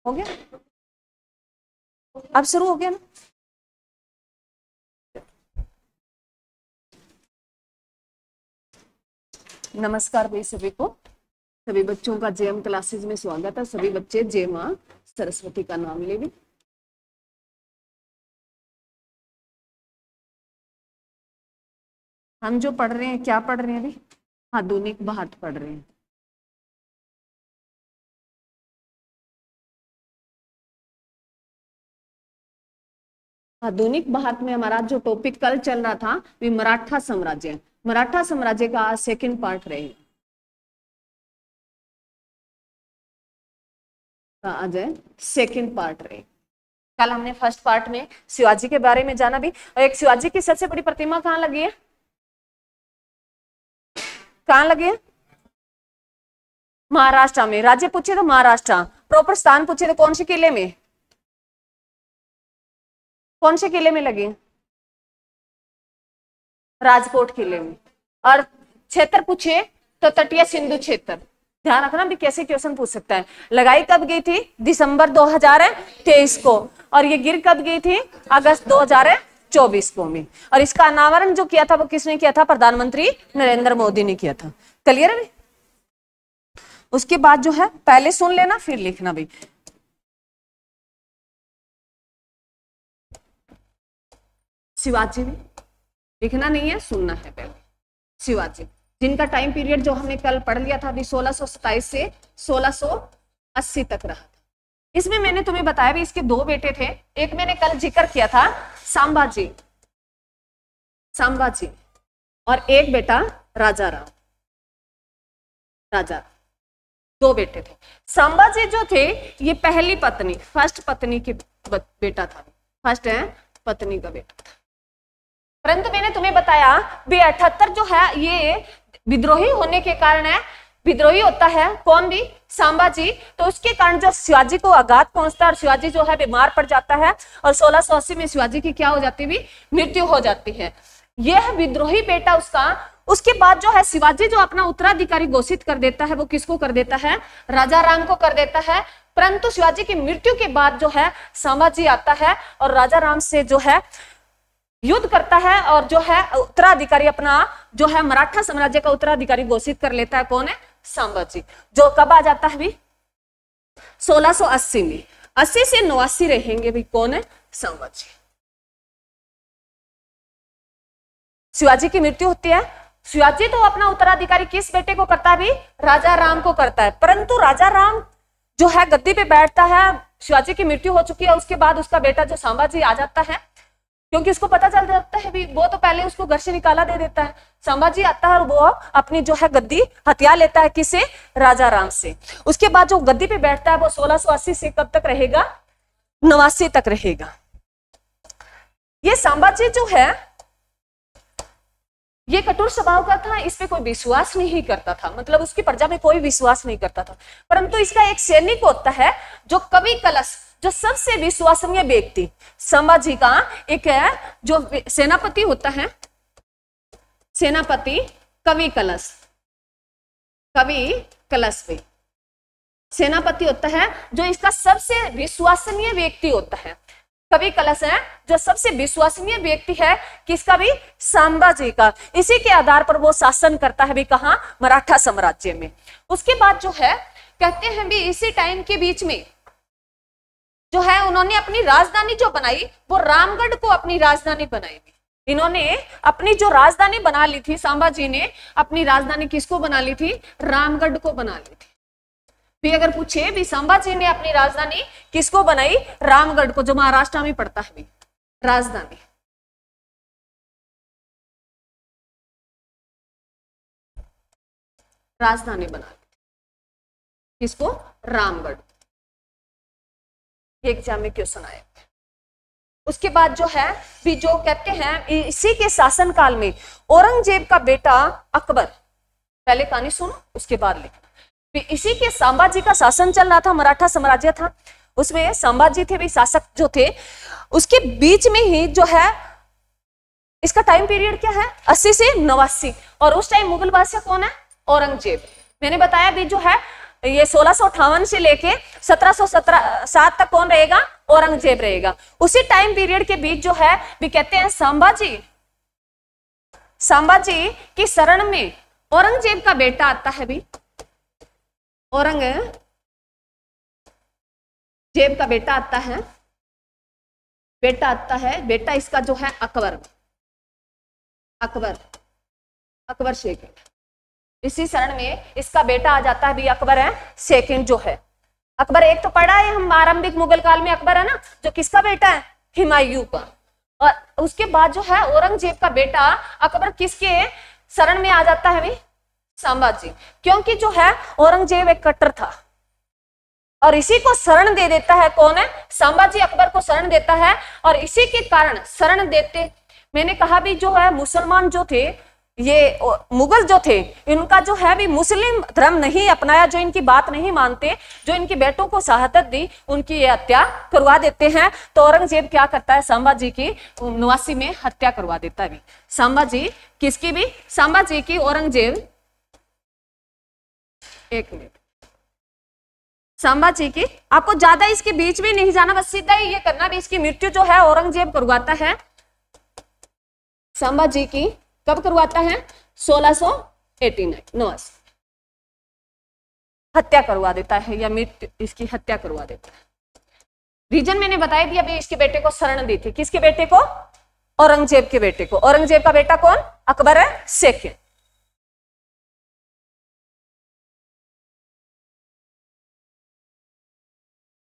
हो गया? अब शुरू हो गया ना? नमस्कार भाई सभी को, सभी बच्चों का जेएम क्लासेस में स्वागत है। सभी बच्चे जय मां सरस्वती का नाम ले भी। हम जो पढ़ रहे हैं, क्या पढ़ रहे हैं अभी? आधुनिक भारत पढ़ रहे हैं। आधुनिक भारत में हमारा जो टॉपिक कल चल रहा था वो मराठा साम्राज्य। मराठा साम्राज्य का आज सेकंड पार्ट रहे। आज है सेकंड पार्ट रहे। कल हमने फर्स्ट पार्ट में शिवाजी के बारे में जाना भी, और एक शिवाजी की सबसे बड़ी प्रतिमा कहाँ लगी है? कहाँ लगी है? महाराष्ट्र में। राज्य पूछे तो महाराष्ट्र, प्रॉपर स्थान पूछे तो कौन से किले में? कौन से किले में लगी? राजकोट किले में। और क्षेत्र पूछे तो तटीय सिंधु क्षेत्र। ध्यान रखना भी कैसे क्वेश्चन पूछ सकता है। लगाई कब गई थी? दिसंबर 2023 को। और ये गिर कब गई थी? अगस्त 2024 को में। और इसका अनावरण जो किया था वो किसने किया था? प्रधानमंत्री नरेंद्र मोदी ने किया था। क्लियर है? उसके बाद जो है पहले सुन लेना फिर लिखना भी। शिवाजी में लिखना नहीं है, सुनना है पहले। शिवाजी जिनका टाइम पीरियड जो हमने कल पढ़ लिया था अभी 1627 से 1680 तक रहा था। इसमें मैंने तुम्हें बताया भी इसके दो बेटे थे। एक मैंने कल जिक्र किया था संभाजी, संभाजी, और एक बेटा राजा राम। राजा, दो बेटे थे। संभाजी जो थे ये पहली पत्नी, फर्स्ट पत्नी के बेटा था। फर्स्ट है पत्नी का बेटा था। परंतु मैंने तुम्हें बताया भी 78 जो है ये विद्रोही होने के कारण है। विद्रोही होता है कौन? भी संभाजी। तो उसके कारण जो शिवाजी को आघात पहुंचता है और शिवाजी जो है बीमार पड़ जाता है और 1680 में शिवाजी की क्या हो जाती है? मृत्यु हो जाती है। यह विद्रोही बेटा उसका। उसके बाद जो है शिवाजी जो अपना उत्तराधिकारी घोषित कर देता है वो किसको कर देता है? राजा राम को कर देता है। परंतु शिवाजी की मृत्यु के बाद जो है संभाजी आता है और राजा राम से जो है युद्ध करता है और जो है उत्तराधिकारी अपना जो है मराठा साम्राज्य का उत्तराधिकारी घोषित कर लेता है। कौन है? संभाजी। जो कब आ जाता है भी? 1680 में। 80 से 89 रहेंगे भी। कौन है? संभाजी। शिवाजी की मृत्यु होती है। शिवाजी तो अपना उत्तराधिकारी किस बेटे को करता है भी? राजा राम को करता है। परंतु राजा राम जो है गद्दी पे बैठता है। शिवाजी की मृत्यु हो चुकी है। उसके बाद उसका बेटा जो संभाजी आ जाता है, क्योंकि उसको पता चल जाता है भी, वो तो पहले उसको घर से निकाला दे देता है। संभाजी आता है और वो अपनी जो है गद्दी हथिया लेता है। किसे? राजा राम से। उसके बाद जो गद्दी पे बैठता है वो 1680 से कब तक रहेगा? 89 तक रहेगा। ये संभाजी जो है ये कठोर स्वभाव का था। इस पे कोई विश्वास नहीं करता था, मतलब उसकी प्रजा में कोई विश्वास नहीं करता था। परंतु इसका एक सैनिक होता है जो कवि कलश, जो सबसे विश्वसनीय व्यक्ति संभाजी का एक है जो सेनापति होता है। सेनापति कवि कलश, कवि कलश भी सेनापति होता है जो इसका सबसे विश्वसनीय व्यक्ति होता है। कवि कलश है जो सबसे विश्वसनीय व्यक्ति है किसका भी? संभाजी का। इसी के आधार पर वो शासन करता है भी कहां? मराठा साम्राज्य में। उसके बाद जो है कहते हैं भी इसी टाइम के बीच में जो है उन्होंने अपनी राजधानी जो बनाई वो रामगढ़ को अपनी राजधानी बनाई। इन्होंने अपनी जो राजधानी बना ली थी, संभाजी ने अपनी राजधानी किसको बना ली थी? रामगढ़ को बना ली थी। भी अगर पूछे भी संभाजी ने अपनी राजधानी किसको बनाई? रामगढ़ को, जो महाराष्ट्र में पड़ता है भी। राजधानी राजधानी बना ली किसको? रामगढ़। एग्जाम में क्वेश्चन आए। उसके बाद जो है भी जो कहते हैं इसी के शासन काल में औरंगजेब का बेटा अकबर, पहले कहानी सुनो उसके बाद लिखना। इसी के संभाजी का शासन चल रहा था। मराठा साम्राज्य था, उसमें संभाजी थे भी शासक जो थे। उसके बीच में ही जो है इसका टाइम पीरियड क्या है? 80 से 89। और उस टाइम मुगल बादशाह कौन है? औरंगजेब। मैंने बताया भी जो है ये 1658 से लेके 1707 तक कौन रहेगा? औरंगजेब रहेगा। उसी टाइम पीरियड के बीच जो है भी कहते हैं संभाजी की शरण में औरंगजेब का बेटा आता है भी, औरंगजेब का बेटा आता है, बेटा इसका जो है अकबर सेकंड। इसी शरण में इसका बेटा आ जाता है भी अकबर है सेकंड जो है। अकबर एक तो पढ़ा है हम आरंभिक मुगल काल में, अकबर है ना जो किसका बेटा है? हुमायूं का। और उसके बाद जो है औरंगजेब का बेटा अकबर किसके शरण में आ जाता है भाई? संभाजी। क्योंकि जो है औरंगजेब एक कट्टर था और इसी को शरण दे देता है। कौन है? संभाजी अकबर को शरण देता है। और इसी के कारण शरण देते, मैंने कहा भी जो है मुसलमान जो थे, ये मुगल जो थे, इनका जो है भी मुस्लिम धर्म नहीं अपनाया, जो इनकी बात नहीं मानते, जो इनके बेटों को शहादत दी, उनकी ये हत्या करवा देते हैं। तो औरंगजेब क्या करता है? संभाजी की 89 में हत्या करवा देता है। संभाजी किसकी भी? संभाजी की औरंगजेब, एक मिनट, संभाजी की, आपको ज्यादा इसके बीच में नहीं जाना, बस सीधा ही ये करना भी इसकी मृत्यु जो है औरंगजेब करवाता है। संभाजी की कब करवाता है? 1689 हत्या करवा देता है, या मृत्यु इसकी हत्या करवा देता है। रीजन मैंने बताया दिया अभी, इसके बेटे को शरण दी थी। किसके बेटे को? औरंगजेब के बेटे को। औरंगजेब का बेटा कौन? अकबर है सेकंड।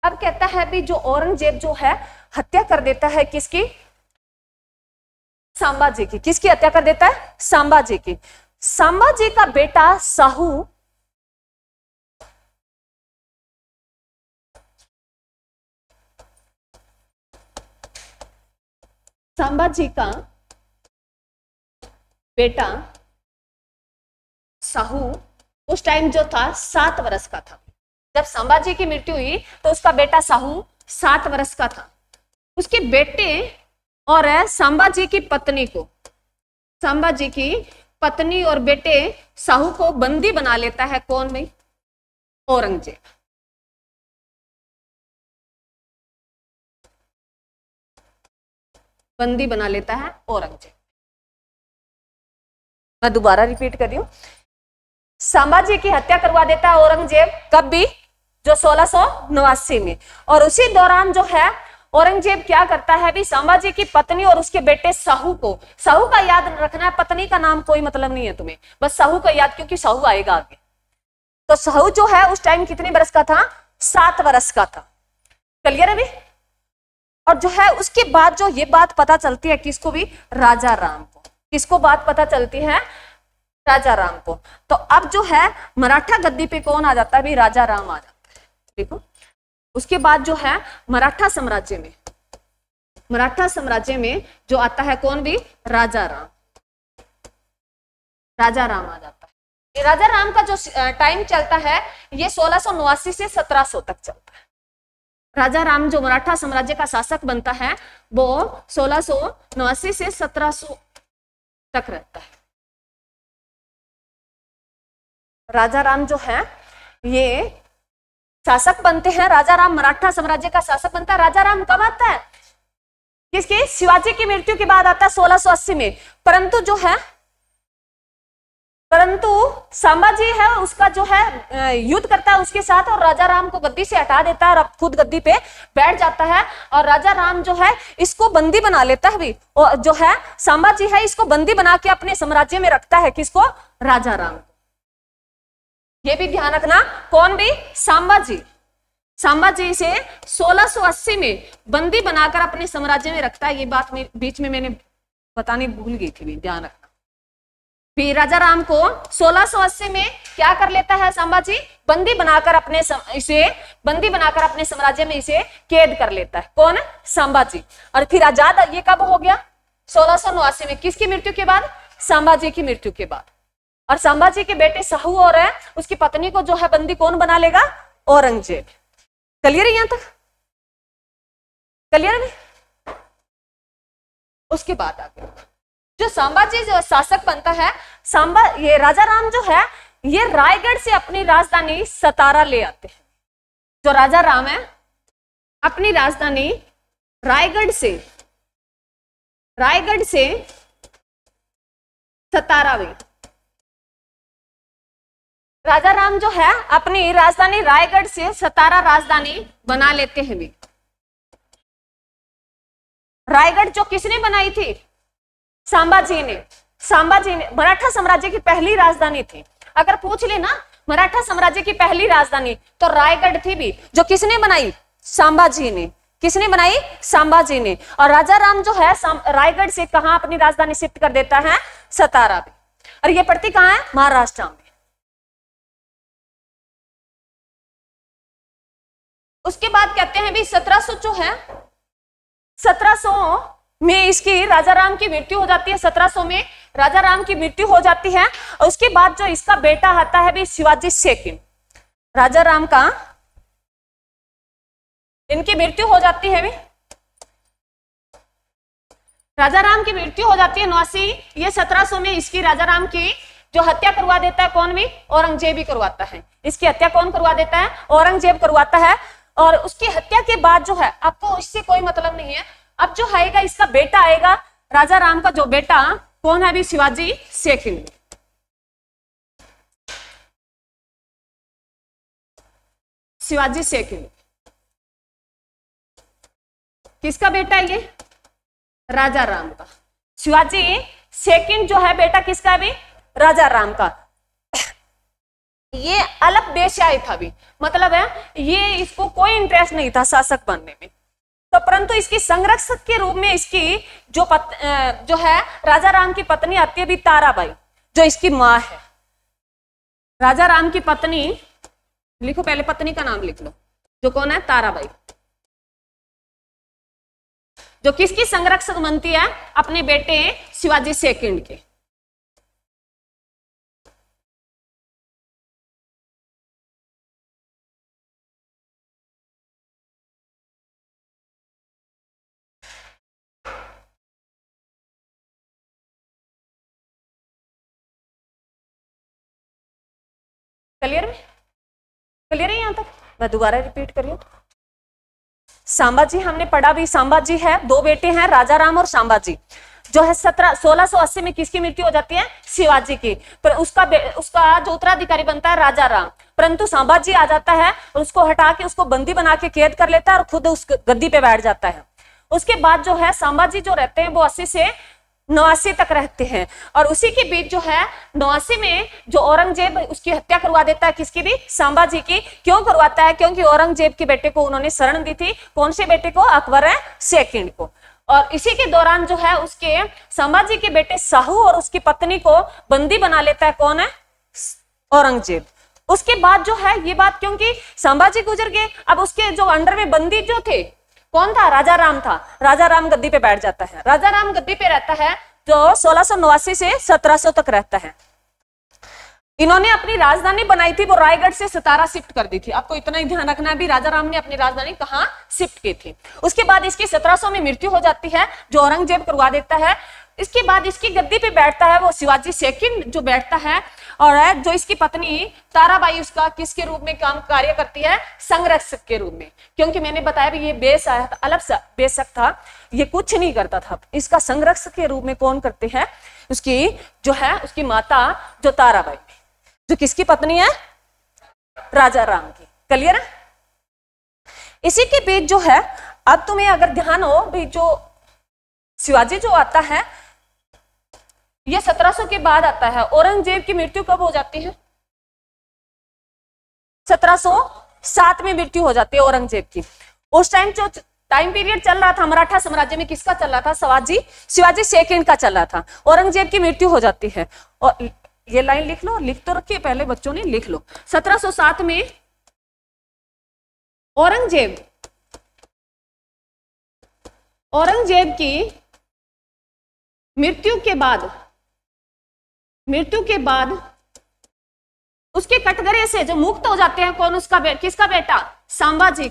अब कहता है भी जो औरंगजेब जो है हत्या कर देता है किसकी? संभाजी की। किसकी हत्या कर देता है? संभाजी की। संभाजी का बेटा साहू संभाजी का बेटा साहू उस टाइम जो था 7 वर्ष का था। जब संभाजी की मृत्यु हुई तो उसका बेटा साहू 7 वर्ष का था। उसके बेटे और संभाजी की पत्नी को, संभाजी की पत्नी और बेटे साहू को बंदी बना लेता है। कौन भाई? औरंगजेब। बंदी बना लेता है औरंगजेब। मैं दोबारा रिपीट कर रही हूं, संभाजी की हत्या करवा देता है औरंगजेब। कब भी? जो 1689 में। और उसी दौरान जो है औरंगजेब क्या करता है भी संभाजी की पत्नी और उसके बेटे साहू को, साहू का याद रखना है, पत्नी का नाम कोई मतलब नहीं है तुम्हें, बस साहू का याद, क्योंकि साहू आएगा आगे। तो साहू जो है उस टाइम कितने बरस का था? 7 वर्ष का था। क्लियर है भी? और जो है उसके बाद जो ये बात पता चलती है किसको भी? राजा राम को। किसको बात पता चलती है? राजा राम को। तो अब जो है मराठा गद्दी पे कौन आ जाता है भी? राजा राम आ जाता है। देखो उसके बाद जो है मराठा साम्राज्य में जो आता है कौन भी? राजा राम। राजा राम आ जाता है। राजा राम का जो टाइम चलता है ये 1689 से 1700 तक चलता है। राजा राम जो मराठा साम्राज्य का शासक बनता है वो 1689 से 1700 तक रहता है। राजा राम जो है ये शासक बनते हैं। राजा राम मराठा साम्राज्य का शासक बनता है। राजा राम कब आता है? किसकी? शिवाजी की मृत्यु के बाद आता है 1680 में। परंतु संभाजी है उसका जो है युद्ध करता है उसके साथ और राजा राम को गद्दी से हटा देता है और अब खुद गद्दी पे बैठ जाता है। और राजा राम जो है इसको बंदी बना लेता है भी, और जो है संभाजी है इसको बंदी बना के अपने साम्राज्य में रखता है। किसको? राजा राम। ये भी ध्यान रखना। कौन भी? संभाजी। संभाजी से 1680 में बंदी बनाकर अपने साम्राज्य में रखता है। ये बात बीच में मैंने बतानी भूल गई थी भी, ध्यान रखना। फिर राजा राम को 1680 में क्या कर लेता है संभाजी? बंदी बनाकर अपने साम्राज्य में इसे कैद कर लेता है। कौन? संभाजी। और फिर आजाद ये कब हो गया? 1689 में। किसकी मृत्यु के बाद? संभाजी की मृत्यु के बाद। और संभाजी के बेटे साहू और है उसकी पत्नी को जो है बंदी कौन बना लेगा? औरंगजेब। क्लियर है यहां तक? क्लियर है? उसके बाद आ गया जो संभाजी जो शासक बनता है। ये राजा राम जो है ये रायगढ़ से अपनी राजधानी सतारा ले आते हैं। जो राजा राम है अपनी राजधानी रायगढ़ से सतारा में, राजा राम जो है अपनी राजधानी रायगढ़ से सतारा राजधानी बना लेते हैं भी। रायगढ़ जो किसने बनाई थी? संभाजी ने। मराठा साम्राज्य की पहली राजधानी थी। अगर पूछ लेना मराठा साम्राज्य की पहली राजधानी तो रायगढ़ थी भी, जो किसने बनाई? संभाजी ने। किसने बनाई? संभाजी ने। और राजा राम जो है रायगढ़ से कहां अपनी राजधानी शिफ्ट कर देता है? सतारा में। और ये पड़ती कहां है? महाराष्ट्र में। उसके बाद कहते हैं भी 1700 जो है 1700 में इसकी राजा राम की मृत्यु हो जाती है। 1700 में राजा राम की मृत्यु हो जाती है। और उसके बाद जो इसका बेटा आता है भी शिवाजी सेकंड, राजा राम का, इनकी मृत्यु हो जाती है भी। राजा राम की मृत्यु हो जाती है 89। ये 1700 में इसकी राजा राम की जो हत्या करवा देता है कौन भी? औरंगजेब ही करवाता है। इसकी हत्या कौन करवा देता है? औरंगजेब करवाता है। और उसकी हत्या के बाद जो है, आपको इससे कोई मतलब नहीं है, अब जो आएगा इसका बेटा आएगा, राजा राम का जो बेटा कौन है भी? शिवाजी सेकंड। शिवाजी सेकंड किसका बेटा है? ये राजा राम का। शिवाजी सेकंड जो है बेटा किसका है भी? राजा राम का। ये अलग बेस्याही था भी, मतलब है ये इसको कोई इंटरेस्ट नहीं था शासक बनने में, तो परंतु इसकी संरक्षक के रूप में इसकी जो है राजा राम की पत्नी आती है भी ताराबाई, जो इसकी माँ है। राजा राम की पत्नी, लिखो पहले पत्नी का नाम लिख लो, जो कौन है? ताराबाई, जो किसकी संरक्षक बनती है? अपने बेटे शिवाजी सेकंड के। क्लियर है? यहां तक मैं दोबारा रिपीट कर रही हूं। संभाजी हमने पढ़ा भी, संभाजी है, दो बेटे हैं राजा राम और संभाजी। जो है 1680 में किसकी मृत्यु हो जाती है? शिवाजी की। पर उसका जो उत्तराधिकारी बनता है राजा राम, परंतु संभाजी आ जाता है और उसको हटा के उसको बंदी बना के कैद कर लेता है और खुद उस गद्दी पे बैठ जाता है। उसके बाद जो है संभाजी जो रहते हैं वो 80 से 89 तक रहते हैं। और उसी के बीच जो है 89 में जो औरंगजेब उसकी हत्या करवा देता है, किसकी भी? संभाजी की। क्यों करवाता है? क्योंकि औरंगजेब के बेटे को उन्होंने शरण दी थी। कौन से बेटे को? अकबर है सेकंड को। और इसी के दौरान जो है उसके संभाजी के बेटे साहू और उसकी पत्नी को बंदी बना लेता है। कौन है? औरंगजेब। उसके बाद जो है ये बात, क्योंकि संभाजी गुजर गए, अब उसके जो अंडर में बंदी जो थे कौन था? राजा राम था। राजा राम गद्दी पे बैठ जाता है। राजा राम गद्दी पे रहता है जो 1689 से 1700 तक रहता है। इन्होंने अपनी राजधानी बनाई थी, वो रायगढ़ से सतारा शिफ्ट कर दी थी। आपको इतना ही ध्यान रखना है भी, राजा राम ने अपनी राजधानी कहाँ शिफ्ट की थी। उसके बाद इसकी 1700 में मृत्यु हो जाती है, जो औरंगजेब करवा देता है। इसके बाद इसकी गद्दी पे बैठता है वो शिवाजी सेकंड जो बैठता है, और जो इसकी पत्नी ताराबाई उसका किसके रूप में कार्य करती है? संरक्षक के रूप में। क्योंकि मैंने बताया भी ये बेशक था, ये कुछ नहीं करता था। इसका संरक्षक के रूप में कौन करते हैं? उसकी जो है उसकी माता जो ताराबाई, जो किसकी पत्नी है? राजा राम की। क्लियर है? इसी के बीच जो है, अब तुम्हें अगर ध्यान हो भी, जो शिवाजी जो आता है ये 1700 के बाद आता है। औरंगजेब की मृत्यु कब हो जाती है? 1707 में मृत्यु हो जाती है औरंगजेब की। उस टाइम जो टाइम पीरियड चल रहा था मराठा साम्राज्य में, किसका चल रहा था? शिवाजी सेकंड का चल रहा था। औरंगजेब की मृत्यु हो जाती है। और ये लाइन लिख लो, लिख तो रखिए पहले बच्चों ने, लिख लो। 1707 में औरंगजेब की मृत्यु के बाद उसके कटघरे से जो मुक्त हो जाते हैं कौन? उसका किसका बेटा? संभाजी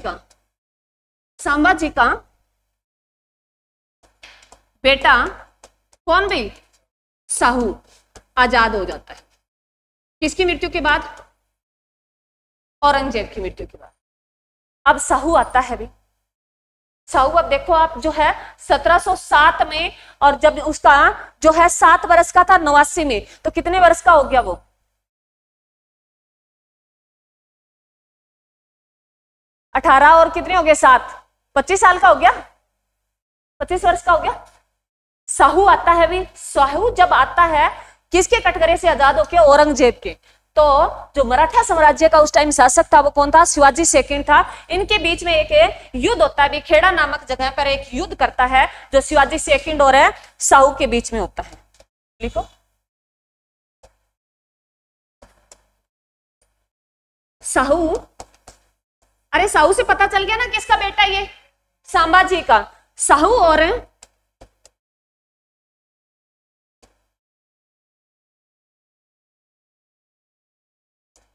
का बेटा कौन भी? साहू आजाद हो जाता है। किसकी मृत्यु के बाद? औरंगजेब की मृत्यु के बाद। अब साहू आता है भी। साहू अब देखो आप जो है 1707 में, और जब उसका जो है 7 वर्ष का था 89 में, तो कितने वर्ष का हो गया वो? 18 और कितने हो गए 7, 25 साल का हो गया, 25 वर्ष का हो गया। साहू आता है भी। साहू जब आता है किसके कटघरे से आजाद होके? औरंगजेब के। तो जो मराठा साम्राज्य का उस टाइम शासक था वो कौन था? शिवाजी सेकंड था। इनके बीच में एक युद्ध होता है, खेड़ा नामक जगह पर एक युद्ध करता है जो शिवाजी सेकंड और साहू के बीच में होता है। लिखो, साहू। अरे साहू से पता चल गया ना किसका बेटा ये? संभाजी का। साहू और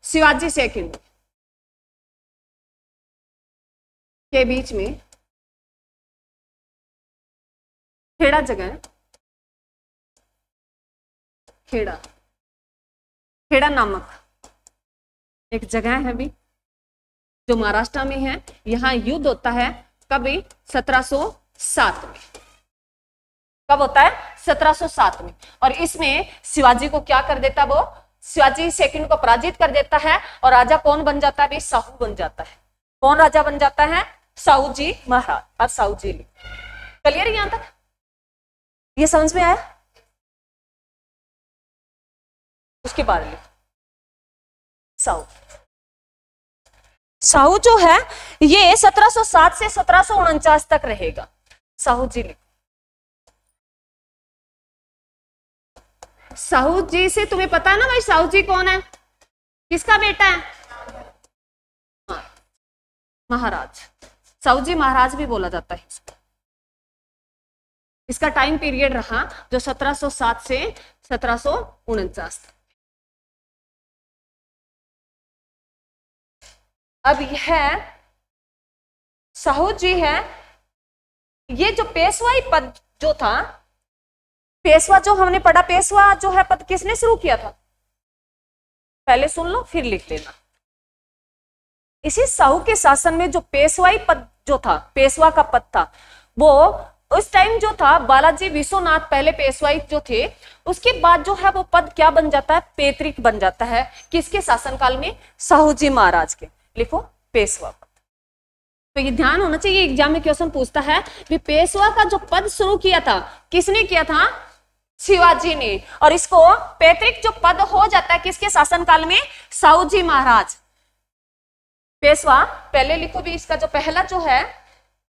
शिवाजी सेकंड के बीच में खेड़ा जगह, खेड़ा, खेड़ा नामक एक जगह है भी जो महाराष्ट्र में है। यहां युद्ध होता है कभी? 1707 में। कब होता है? 1707 में। और इसमें शिवाजी को क्या कर देता? वो शिवाजी सेकंड को पराजित कर देता है और राजा कौन बन जाता है? साहू बन जाता है। कौन राजा बन जाता है? साहू जी महाराज। अब साहू जी क्लियर यहां तक? ये समझ में आया? उसके बाद साहू। साहू जो है ये 1707 से 1749 तक रहेगा। साहू जी लिखो। साहू जी से तुम्हें पता है ना भाई, साहू जी कौन है? किसका बेटा है? महाराज। साहू जी महाराज भी बोला जाता है। इसका टाइम पीरियड रहा जो 1707 से 1749 तक। अब यह साहू जी है। ये जो पेशवाई पद जो था, पेशवा जो हमने पढ़ा, पेशवा जो है पद किसने शुरू किया था? पहले सुन लो फिर लिख लेना। इसी साहू के शासन में जो पेशवाई पद जो था, पेशवा का पद था, वो उस टाइम जो था बालाजी विश्वनाथ पहले पेशवाई जो थे, उसके बाद जो है वो पद क्या बन जाता है? पैतृक बन जाता है। किसके शासनकाल में? साहू जी महाराज के। लिखो पेशवा पद। तो ये ध्यान होना चाहिए, एग्जाम में क्वेश्चन पूछता है कि पेशवा का जो पद शुरू किया था किसने किया था? शिवाजी ने। और इसको पैतृक जो पद हो जाता है किसके शासनकाल में? साहू जी महाराज। पेशवा पहले लिखो भी। इसका जो पहला जो है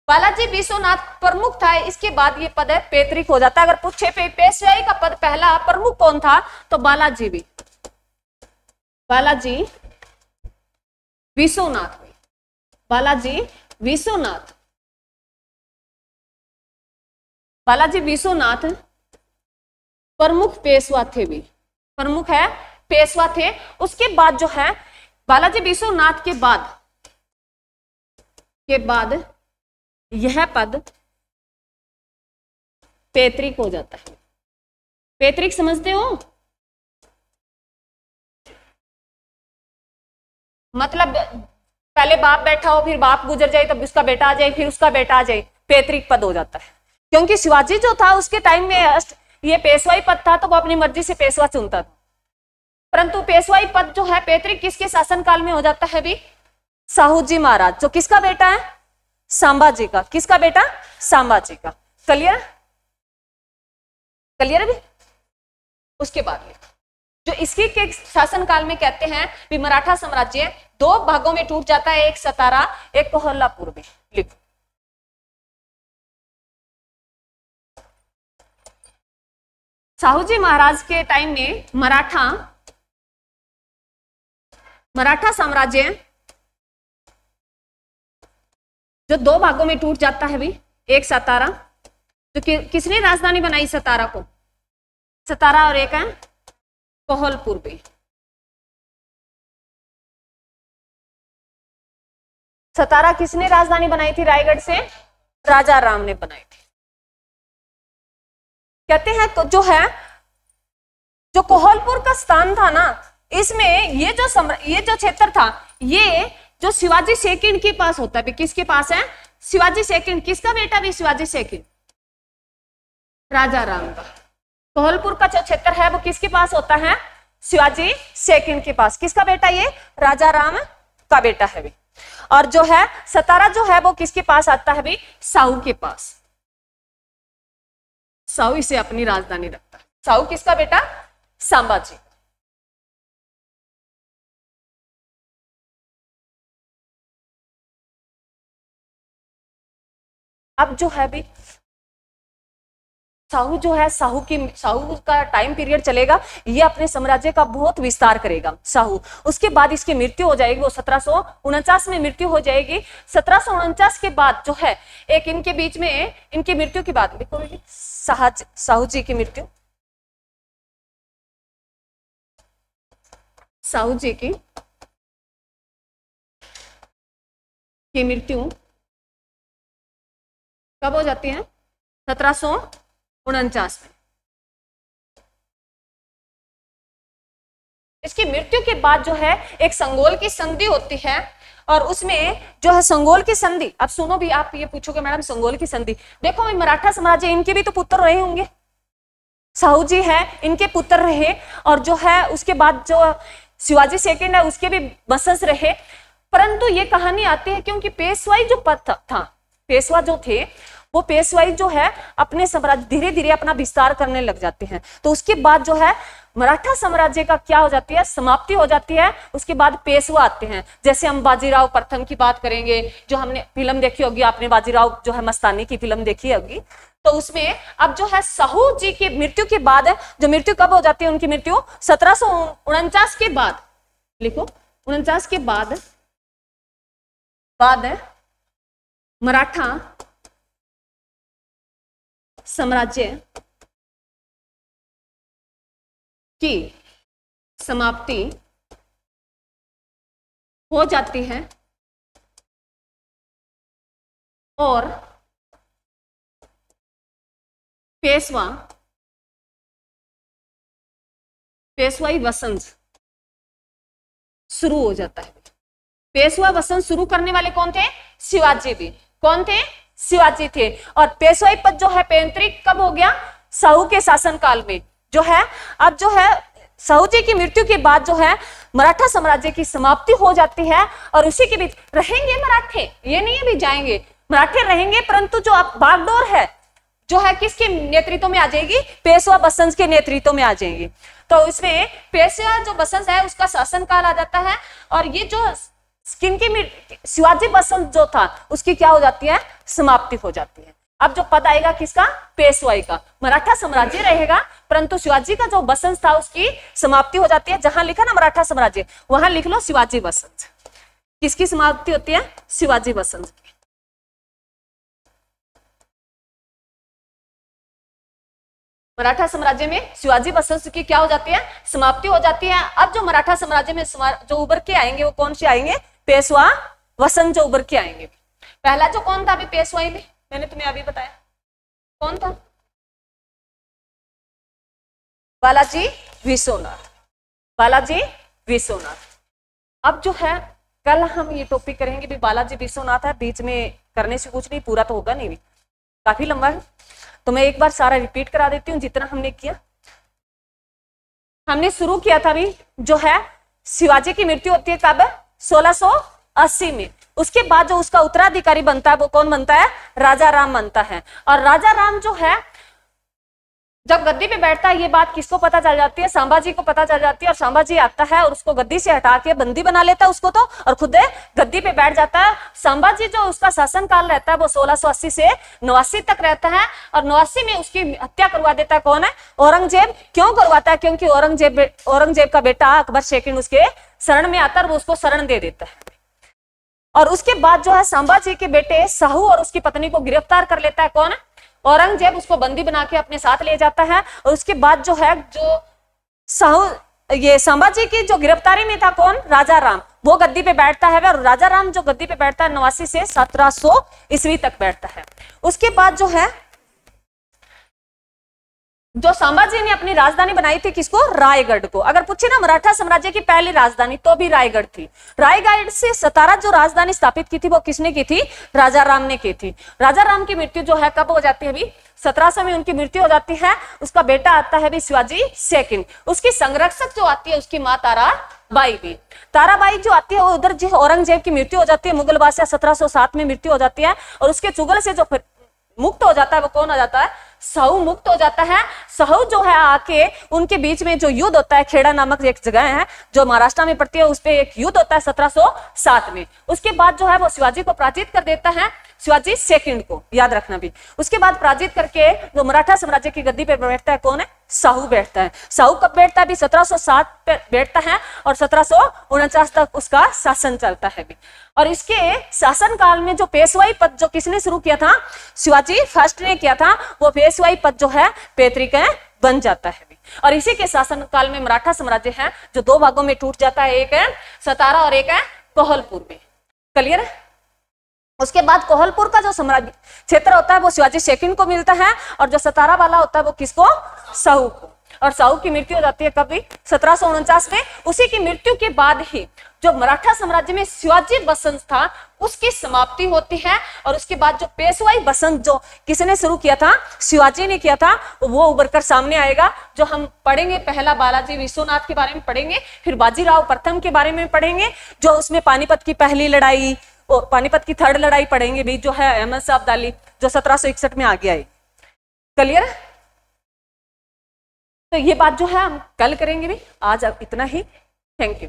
बालाजी विश्वनाथ प्रमुख था, इसके बाद ये पद है पैतृक हो जाता है। अगर पूछे पेशवाई का पद पहला प्रमुख कौन था तो बालाजी भी, बालाजी विश्वनाथ। बालाजी विश्वनाथ, बालाजी विश्वनाथ प्रमुख पेशवा थे भी, प्रमुख है पेशवा थे। उसके बाद जो है बालाजी विश्वनाथ के बाद यह पद पैतृक हो जाता है। पैतृक समझते हो? मतलब पहले बाप बैठा हो, फिर बाप गुजर जाए, तब उसका बेटा आ जाए, फिर उसका बेटा आ जाए, पैतृक पद हो जाता है। क्योंकि शिवाजी जो था उसके टाइम में ये पेशवाई पद था तो वो अपनी मर्जी से पेशवा चुनता था, परंतु पेशवाई पद जो है पैतृक किसके शासनकाल में हो जाता है भी? साहू जी महाराज, जो किसका बेटा है? संभाजी का। किसका बेटा? संभाजी का। क्लियर? क्लियर है भी? उसके बाद जो इसके के शासनकाल में कहते हैं भी मराठा साम्राज्य 2 भागों में टूट जाता है, एक सतारा, एक कोल्हापुर में। लिखो साहू जी महाराज के टाइम में मराठा साम्राज्य जो 2 भागों में टूट जाता है भी, एक सतारा, तो किसने राजधानी बनाई सतारा को? सतारा, और एक है कोल्हापुर भी। सतारा किसने राजधानी बनाई थी रायगढ़ से? राजा राम ने बनाई थी। कहते हैं जो कोल्हापुर का स्थान था ना, इसमें ये जो क्षेत्र था ये जो शिवाजी सेकंड के पास होता है, किसके पास है? शिवाजी सेकंड। किसका बेटा भी? शिवाजी सेकंड, राजा राम का। कोहलपुर का जो क्षेत्र है वो किसके पास होता है? शिवाजी सेकंड के पास। किसका बेटा? ये राजा राम का बेटा है भी। और जो है सतारा जो है वो किसके पास आता है भी? साहू के पास। साहू इसे अपनी राजधानी रखता है। साहू किसका बेटा? संभाजी। अब जो है भी साहू जो है, साहू का टाइम पीरियड चलेगा, ये अपने साम्राज्य का बहुत विस्तार करेगा साहू। उसके बाद इसकी मृत्यु हो जाएगी, वो 1749 में मृत्यु हो जाएगी। 1749 के बाद जो है एक इनके बीच में, इनकी मृत्यु के बाद लिखो साहू जी की मृत्यु, साहू जी की मृत्यु कब हो जाती है? 1749 में। इसकी मृत्यु के बाद जो है एक संगोल की संधि होती है, और उसमें जो है संगोल की संधि, अब सुनो भी, आप ये पूछोगे मैडम संगोल की संधि, देखो मराठा साम्राज्य, इनके भी तो पुत्र रहे होंगे, साहू जी है, इनके पुत्र रहे, और जो है उसके बाद जो शिवाजी सेकंड है उसके भी वंशज रहे। परंतु ये कहानी आती है क्योंकि पेशवाई जो पद था, पेशवा जो थे वो पेशवाई जो है अपने साम्राज्य धीरे धीरे अपना विस्तार करने लग जाते हैं। तो उसके बाद जो है मराठा साम्राज्य का क्या हो जाती है? समाप्ति हो जाती है। उसके बाद पेशवा आते हैं। जैसे हम बाजीराव प्रथम की बात करेंगे, जो हमने फिल्म देखी होगी, आपने बाजीराव जो है मस्तानी की फिल्म देखी होगी, तो उसमें अब जो है साहू जी की मृत्यु के बाद, जो मृत्यु कब हो जाती है? उनकी मृत्यु 1749 के बाद, लिखो 49 के बाद मराठा साम्राज्य की समाप्ति हो जाती है और पेशवाई वसंत शुरू हो जाता है। पेशवा वसंत शुरू करने वाले कौन थे? शिवाजी भी। कौन थे? शिवाजी थे। और पेशवाई पद जो है पैतृक कब हो गया? साहू के शासनकाल में जो है। अब जो है साहू जी की मृत्यु के बाद जो है मराठा साम्राज्य की समाप्ति हो जाती है, और उसी के बीच रहेंगे मराठे, ये नहीं है भी जाएंगे, मराठे रहेंगे, परंतु जो अब बागडोर है जो है किसके नेतृत्व में आ जाएगी? पेशवा बसंत के नेतृत्व में आ जाएगी। तो इसमें पेशवा जो बसंत है उसका शासनकाल आ जाता है, और ये जो किनकी शिवाजी बसंत जो था उसकी क्या हो जाती है? समाप्ति हो जाती है। अब जो पद आएगा किसका? पेशवाई का। मराठा साम्राज्य रहेगा, परंतु शिवाजी का जो बसंत था उसकी समाप्ति हो जाती है। जहां लिखा ना मराठा साम्राज्य, वहां लिख लो शिवाजी बसंत। किसकी समाप्ति होती है? शिवाजी बसंत की। मराठा साम्राज्य में शिवाजी बसंत की क्या हो जाती है? समाप्ति हो जाती है। अब जो मराठा साम्राज्य में जो उभर के आएंगे वो कौन से आएंगे? पेशवा वसंत जो उभर के आएंगे। पहला जो कौन था अभी पेशवाई में, मैंने तुम्हें अभी बताया कौन था? बालाजी विश्वनाथ। बालाजी विश्वनाथ। अब जो है कल हम ये टॉपिक करेंगे भी बालाजी विश्वनाथ है, बीच में करने से कुछ नहीं, पूरा तो होगा नहीं भी, काफी लंबा है, तो मैं एक बार सारा रिपीट करा देती हूँ जितना हमने किया। हमने शुरू किया था भी जो है शिवाजी की मृत्यु होती है कब? 1680 में। उसके बाद जो उसका उत्तराधिकारी बनता है वो कौन बनता है? राजा राम बनता है। और राजा राम जो है जब गद्दी पे बैठता है, ये बात किसको पता चल जाती है? संभाजी को पता चल जाती है, और संभाजी आता है और उसको गद्दी से हटा के बंदी बना लेता है उसको, तो और खुद गद्दी पे बैठ जाता है। संभाजी जो उसका शासन काल रहता है वो 1680 से 89 तक रहता है, और 89 में उसकी हत्या करवा देता है कौन है? औरंगजेब। क्यों करवाता है? क्योंकि औरंगजेब का बेटा अकबर सेकंड उसके शरण में आता है, वो उसको शरण दे देता है। और उसके बाद जो है संभाजी के बेटे साहू और उसकी पत्नी को गिरफ्तार कर लेता है कौन? औरंगजेब। उसको बंदी बना के अपने साथ ले जाता है, और उसके बाद जो है जो ये संभाजी की जो गिरफ्तारी में था कौन? राजा राम, वो गद्दी पे बैठता है, और राजा राम जो गद्दी पे बैठता है 89 से 1700 ईस्वी तक बैठता है। उसके बाद जो है जो संभाजी ने अपनी राजधानी बनाई थी किसको, रायगढ़ को। अगर पूछे ना मराठा साम्राज्य की पहली राजधानी तो भी रायगढ़ थी। रायगढ़ से सतारा जो राजधानी स्थापित की थी वो किसने की थी, राजा राम ने की थी। राजा राम की मृत्यु जो है कब हो जाती है, अभी 1700 में उनकी मृत्यु हो जाती है। उसका बेटा आता है भी शिवाजी सेकंड। उसकी संरक्षक जो आती है उसकी मां ताराबाई भी। ताराबाई जो आती है वो उधर जो औरंगजेब की मृत्यु हो जाती है, मुगल बादशाह 1707 में मृत्यु हो जाती है। और उसके चुगल से जो मुक्त हो जाता है वो कौन हो जाता है, साहू मुक्त हो जाता है। साहू जो है आके उनके बीच में जो युद्ध होता है, खेड़ा नामक एक जगह है जो महाराष्ट्र में पड़ती है, उस पे एक युद्ध होता है 1707 में। उसके बाद जो है वो शिवाजी को पराजित कर देता है, शिवाजी सेकंड को, याद रखना भी। उसके बाद पराजित करके जो मराठा साम्राज्य की गद्दी पे बैठता है कौन है, साहू बैठता है। साहू कब बैठता है भी 1707 पे बैठता है और 1749 तक उसका शासन चलता है भी। और इसके शासन काल में जो पेशवाई पद जो किसने शुरू किया था, शिवाजी फर्स्ट ने किया था, वो पेशवाई पद जो है पैतृक बन जाता है भी। और इसी के शासन काल में मराठा साम्राज्य है जो दो भागों में टूट जाता है, एक है सतारा और एक है कोहलपुर में। क्लियर है। उसके बाद कोहलपुर का जो साम्राज्य क्षेत्र होता है वो शिवाजी सेकंड को मिलता है और जो सतारा वाला होता है वो किसको, साहू को। और साहू की मृत्यु हो जाती है कभी 1749 में। उसी की मृत्यु के बाद ही जो मराठा साम्राज्य में शिवाजी बसंत था उसकी समाप्ति होती है। और उसके बाद जो पेशवाई बसंत जो किसने शुरू किया था, शिवाजी ने किया था, वो उभर कर सामने आएगा जो हम पढ़ेंगे। पहला बालाजी विश्वनाथ के बारे में पढ़ेंगे, फिर बाजीराव प्रथम के बारे में पढ़ेंगे, जो उसमें पानीपत की पहली लड़ाई, पानीपत की थर्ड लड़ाई पढ़ेंगे भी, जो है अहमद शाह अब्दाली जो 1761 में आगे आई। क्लियर है। तो ये बात जो है हम कल करेंगे भी, आज अब इतना ही। Thank you.